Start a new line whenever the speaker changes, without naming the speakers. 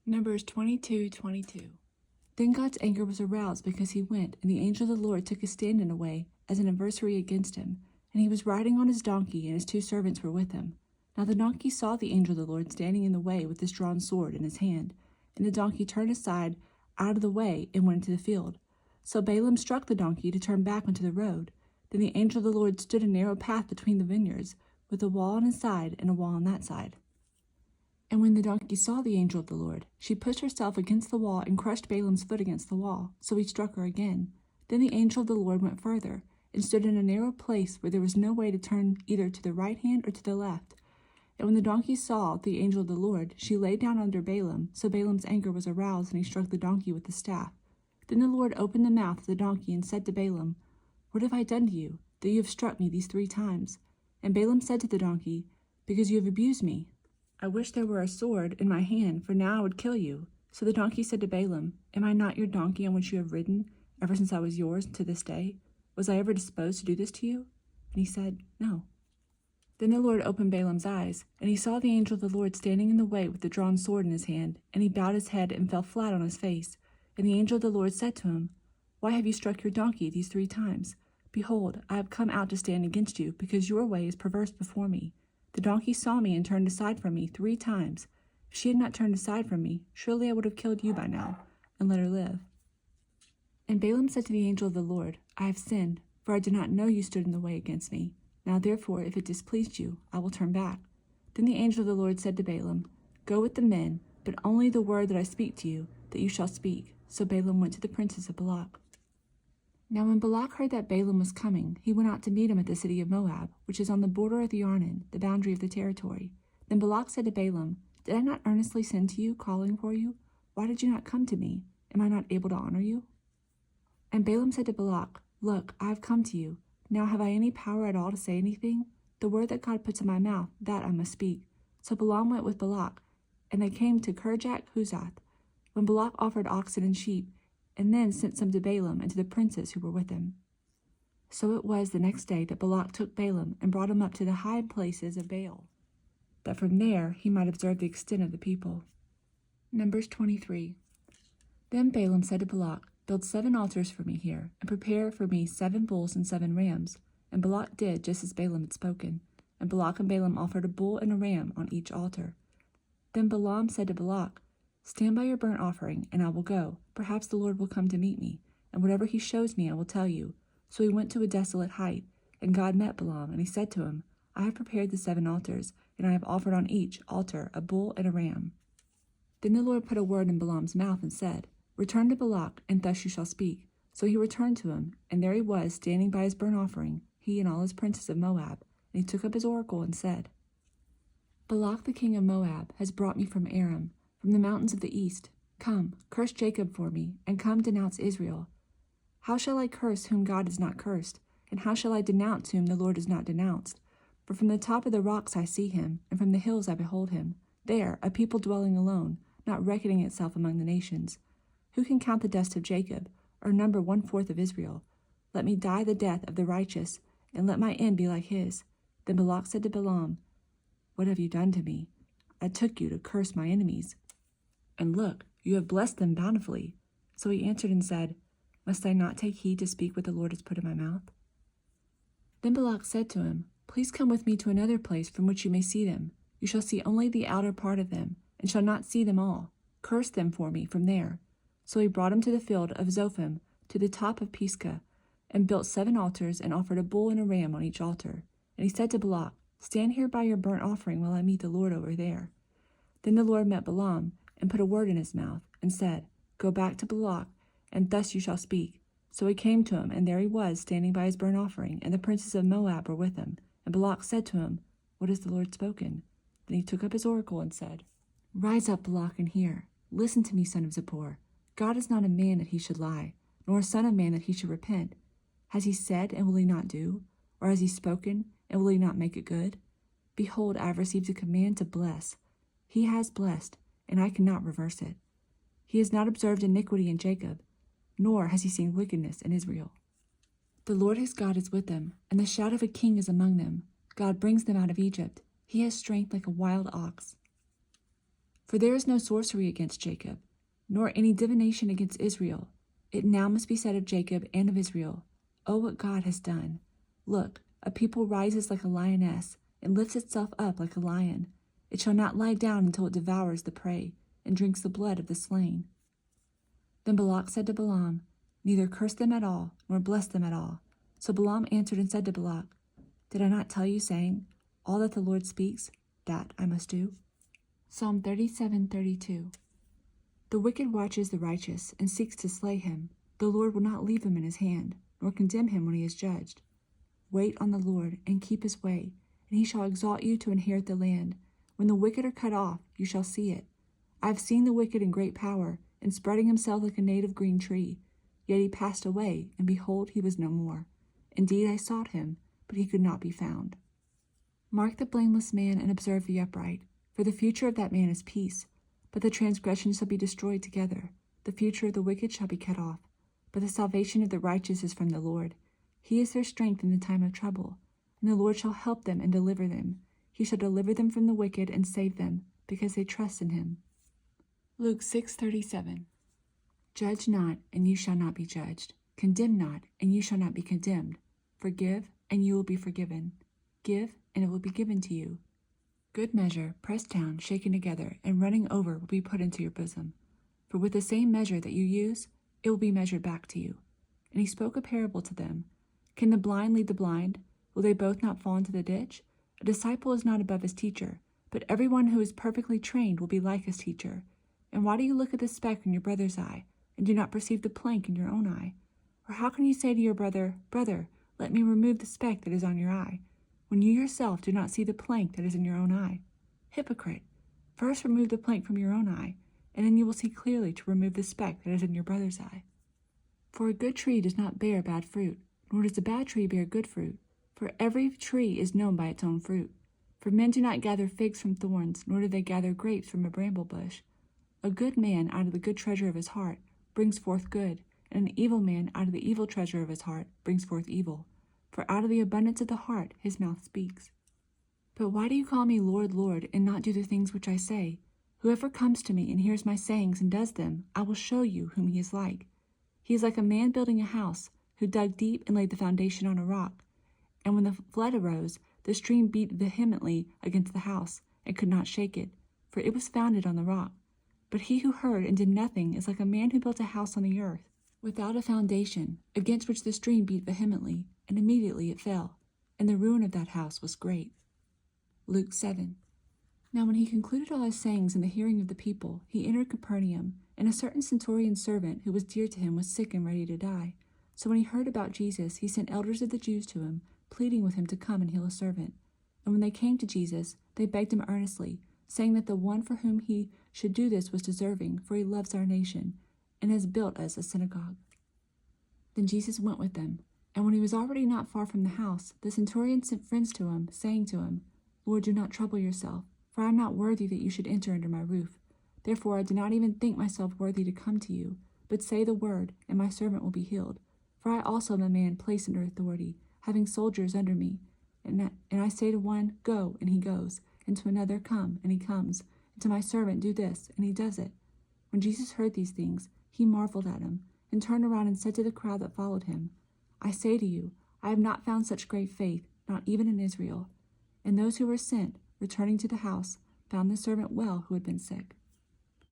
Numbers 22:22. Then God's anger was aroused because he went, and the angel of the Lord took his stand in a way as an adversary against him. And he was riding on his donkey, and his 2 servants were with him. Now the donkey saw the angel of the Lord standing in the way with his drawn sword in his hand. And the donkey turned aside out of the way and went into the field. So Balaam struck the donkey to turn back onto the road. Then the angel of the Lord stood a narrow path between the vineyards, with a wall on his side and a wall on that side. And when the donkey saw the angel of the Lord, she pushed herself against the wall and crushed Balaam's foot against the wall, so he struck her again. Then the angel of the Lord went further, and stood in a narrow place where there was no way to turn either to the right hand or to the left. And when the donkey saw the angel of the Lord, she lay down under Balaam, so Balaam's anger was aroused, and he struck the donkey with the staff. Then the Lord opened the mouth of the donkey and said to Balaam, "What have I done to you, that you have struck me these 3 times? And Balaam said to the donkey, "Because you have abused me. I wish there were a sword in my hand, for now I would kill you." So the donkey said to Balaam, "Am I not your donkey on which you have ridden, ever since I was yours to this day? Was I ever disposed to do this to you?" And he said, "No." Then the Lord opened Balaam's eyes, and he saw the angel of the Lord standing in the way with the drawn sword in his hand, and he bowed his head and fell flat on his face. And the angel of the Lord said to him, "Why have you struck your donkey these 3 times? Behold, I have come out to stand against you, because your way is perverse before me. The donkey saw me and turned aside from me 3 times. If she had not turned aside from me, surely I would have killed you by now, and let her live." And Balaam said to the angel of the Lord, "I have sinned, for I did not know you stood in the way against me. Now therefore, if it displeased you, I will turn back." Then the angel of the Lord said to Balaam, "Go with the men, but only the word that I speak to you, that you shall speak." So Balaam went to the princes of Balak. Now when Balak heard that Balaam was coming, he went out to meet him at the city of Moab, which is on the border of the Arnon, the boundary of the territory. Then Balak said to Balaam, "Did I not earnestly send to you, calling for you? Why did you not come to me? Am I not able to honor you?" And Balaam said to Balak, "Look, I have come to you. Now have I any power at all to say anything? The word that God puts in my mouth, that I must speak." So Balaam went with Balak, and they came to Kirjath-Huzoth, when Balak offered oxen and sheep, and then sent some to Balaam and to the princes who were with him. So it was the next day that Balak took Balaam and brought him up to the high places of Baal, that from there he might observe the extent of the people. Numbers 23. Then Balaam said to Balak, "Build 7 altars for me here, and prepare for me 7 bulls and 7 rams." And Balak did just as Balaam had spoken. And Balak and Balaam offered a bull and a ram on each altar. Then Balaam said to Balak, "Stand by your burnt offering, and I will go. Perhaps the Lord will come to meet me, and whatever he shows me I will tell you." So he went to a desolate height, and God met Balaam, and he said to him, "I have prepared the 7 altars, and I have offered on each altar a bull and a ram." Then the Lord put a word in Balaam's mouth and said, "Return to Balak, and thus you shall speak." So he returned to him, and there he was standing by his burnt offering, he and all his princes of Moab. And he took up his oracle and said, "Balak the king of Moab has brought me from Aram, from the mountains of the east. Come, curse Jacob for me, and come denounce Israel. How shall I curse whom God has not cursed? And how shall I denounce whom the Lord has not denounced? For from the top of the rocks I see him, and from the hills I behold him. There, a people dwelling alone, not reckoning itself among the nations. Who can count the dust of Jacob, or number 1/4 of Israel? Let me die the death of the righteous, and let my end be like his." Then Balak said to Balaam, "What have you done to me? I took you to curse my enemies, and look, you have blessed them bountifully." So he answered and said, "Must I not take heed to speak what the Lord has put in my mouth?" Then Balak said to him, "Please come with me to another place from which you may see them. You shall see only the outer part of them, and shall not see them all. Curse them for me from there." So he brought him to the field of Zophim, to the top of Pisgah, and built 7 altars, and offered a bull and a ram on each altar. And he said to Balak, "Stand here by your burnt offering while I meet the Lord over there." Then the Lord met Balaam, and put a word in his mouth, and said, "Go back to Balak, and thus you shall speak." So he came to him, and there he was, standing by his burnt offering, and the princes of Moab were with him. And Balak said to him, "What has the Lord spoken?" Then he took up his oracle and said, "Rise up, Balak, and hear. Listen to me, son of Zippor. God is not a man that he should lie, nor a son of man that he should repent. Has he said, and will he not do? Or has he spoken, and will he not make it good? Behold, I have received a command to bless. He has blessed, and I cannot reverse it. He has not observed iniquity in Jacob, nor has he seen wickedness in Israel. The Lord his God is with them, and the shout of a king is among them. God brings them out of Egypt. He has strength like a wild ox. For there is no sorcery against Jacob, nor any divination against Israel. It now must be said of Jacob and of Israel, Oh, what God has done! Look, a people rises like a lioness, and lifts itself up like a lion. It shall not lie down until it devours the prey, and drinks the blood of the slain. Then Balak said to Balaam, Neither curse them at all, nor bless them at all. So Balaam answered and said to Balak, Did I not tell you, saying, All that the Lord speaks, that I must do? Psalm 37:32. The wicked watches the righteous, and seeks to slay him. The Lord will not leave him in his hand, nor condemn him when he is judged. Wait on the Lord, and keep his way, and he shall exalt you to inherit the land. When the wicked are cut off, you shall see it. I have seen the wicked in great power, and spreading himself like a native green tree. Yet he passed away, and behold, he was no more. Indeed, I sought him, but he could not be found. Mark the blameless man, and observe the upright. For the future of that man is peace, but the transgression shall be destroyed together. The future of the wicked shall be cut off, but the salvation of the righteous is from the Lord. He is their strength in the time of trouble, and the Lord shall help them and deliver them. He shall deliver them from the wicked and save them, because they trust in him. Luke 6:37. Judge not, and you shall not be judged. Condemn not, and you shall not be condemned. Forgive, and you will be forgiven. Give, and it will be given to you. Good measure, pressed down, shaken together, and running over will be put into your bosom. For with the same measure that you use, it will be measured back to you. And he spoke a parable to them. Can the blind lead the blind? Will they both not fall into the ditch? A disciple is not above his teacher, but everyone who is perfectly trained will be like his teacher. And why do you look at the speck in your brother's eye, and do not perceive the plank in your own eye? Or how can you say to your brother, Brother, let me remove the speck that is on your eye, when you yourself do not see the plank that is in your own eye? Hypocrite! First remove the plank from your own eye, and then you will see clearly to remove the speck that is in your brother's eye. For a good tree does not bear bad fruit, nor does a bad tree bear good fruit. For every tree is known by its own fruit. For men do not gather figs from thorns, nor do they gather grapes from a bramble bush. A good man out of the good treasure of his heart brings forth good, and an evil man out of the evil treasure of his heart brings forth evil. For out of the abundance of the heart his mouth speaks. But why do you call me Lord, Lord, and not do the things which I say? Whoever comes to me and hears my sayings and does them, I will show you whom he is like. He is like a man building a house, who dug deep and laid the foundation on a rock. And when the flood arose, the stream beat vehemently against the house, and could not shake it, for it was founded on the rock. But he who heard and did nothing is like a man who built a house on the earth, without a foundation, against which the stream beat vehemently, and immediately it fell, and the ruin of that house was great. Luke 7. Now when he concluded all his sayings in the hearing of the people, he entered Capernaum, and a certain centurion's servant who was dear to him was sick and ready to die. So when he heard about Jesus, he sent elders of the Jews to him, pleading with him to come and heal his servant. And when they came to Jesus, they begged him earnestly, saying that the one for whom he should do this was deserving, for he loves our nation, and has built us a synagogue. Then Jesus went with them, and when he was already not far from the house, the centurion sent friends to him, saying to him, Lord, do not trouble yourself, for I am not worthy that you should enter under my roof. Therefore I do not even think myself worthy to come to you, but say the word, and my servant will be healed. For I also am a man placed under authority, having soldiers under me. And I say to one, Go, and he goes, and to another, Come, and he comes, and to my servant, Do this, and he does it. When Jesus heard these things, he marveled at him, and turned around and said to the crowd that followed him, I say to you, I have not found such great faith, not even in Israel. And those who were sent, returning to the house, found the servant well who had been sick.